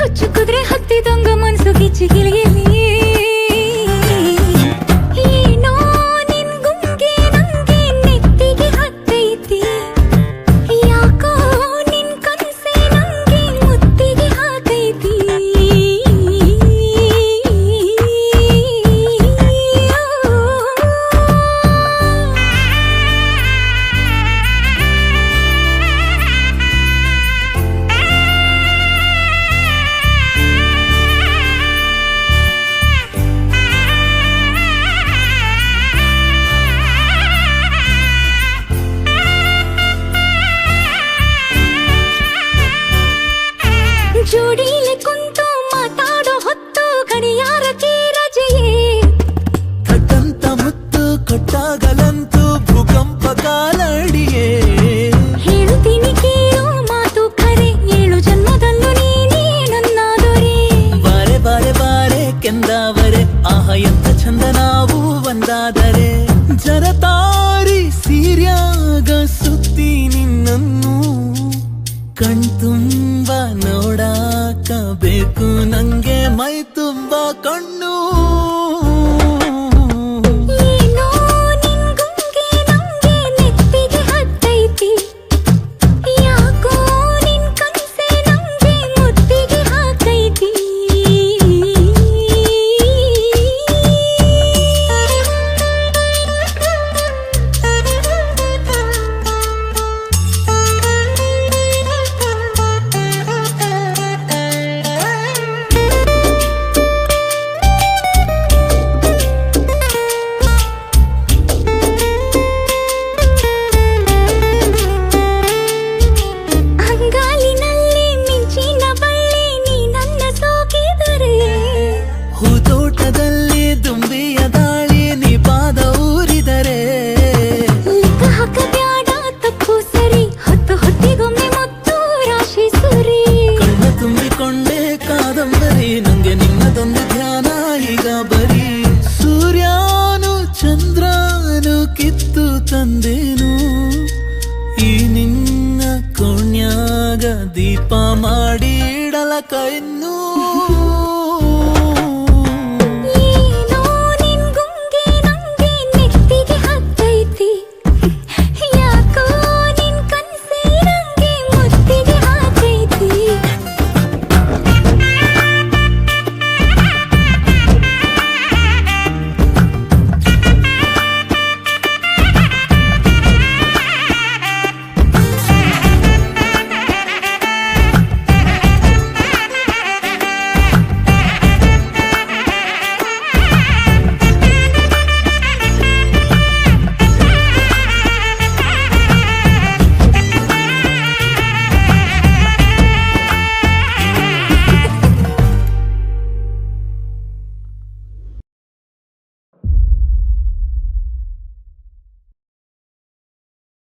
ಹುಚ್ಚು ಕುದುರೆ ಹತ್ತಿದಂಗ ಮನಸ್ಸು ಗಿಚ್ಚಿ ಗಿಲಿಗಿಲಿ ಏನೋ ನಿನ್ ಗುಂಗೆ ನಂಗೆ ನೆತ್ತಿಗೆ ಹತ್ತೈತಿ ಯಾಕೋ ನಿನ್ ಕನಸೆ ನಂಗೆ ಮುತ್ತಿಗೆ ಹಾಕೈತಿ ಜೋಡಿಲೆ ಕುಂತು ಮಾತಾಡೋ ಹೊತ್ತು ಗಡಿಯಾರಕ್ಕೆ ರಜೆಯೇ ಕಟ್ಟಂತ ಮುತ್ತು ಕೊಟ್ಟಾಗಲಂತೂ ಭೂಕಂಪ ಕಾಲಡಿಯೇ ಹೇಳುತ್ತೀನಿ ಕೇಳು ಮಾತು ಖರೆ 7 ಜನ್ಮದಲ್ಲೂ ನೀನೇ ನನ್ನ ದೊರೆ ಬಾರೆ ಬಾರೆ ಬಾರೆ ಕೆಂದಾವರೆ ಆಹ ಎಂತ ಚಂದ ನಾವು ಒಂದಾದರೆ ಜರತಾರಿ ಸೀರ್ಯಾಗ ಸುತ್ತಿ ನಿನ್ನನ್ನು ಕಣ್ತುಂಬ ನೋಡಾಕ ಬೇಕು ನಂಗೆ ಮೈ ತುಂಬ ಕಣ್ಣು ಏನೋ ನಿನ್ ಗುಂಗೆ ನಂಗೆ ನೆತ್ತಿಗೆ ಹತ್ತೈತಿ ಯಾಕೋ ನಿನ್ ಕನಸೆ ನಂಗೆ ಮುತ್ತಿಗೆ ಹಾಕೈತಿ ಅಂಗಾಲಿನಲ್ಲಿ ಮಿಂಚಿನ ಬಳ್ಳಿ ನೀ ನನ್ನ ಸೋಕಿದರೆ ಹೂತೋಟದಲ್ಲಿ ದುಂಬಿಯ ದಾಳಿ ನೀ ಪಾದ ಊರಿದರೆ ಲೆಕ್ಕ ಹಾಕಬ್ಯಾಡ ತಪ್ಪು ಸರಿ ಹೊತ್ತು ಹೊತ್ತಿಗೊಮ್ಮೆ ಮುತ್ತು ರಾಶಿ ಸುರಿ ಕಣ್ಣ ತುಂಬಿಕೊಂಡೆ ಕಾದಂಬರಿ ನಂಗೆ ನಿನ್ನದೊಂದು ಧ್ಯಾನ ಈಗ ಬರೀ ಸೂರ್ಯನು ಚಂದ್ರನು ಕಿತ್ತು ತಂದೇನು ಈ ನಿನ್ನ ಕೋಣ್ಯಾಗ ದೀಪ ಮಾಡಿ ಇಡಲ ಕೈನ್ನು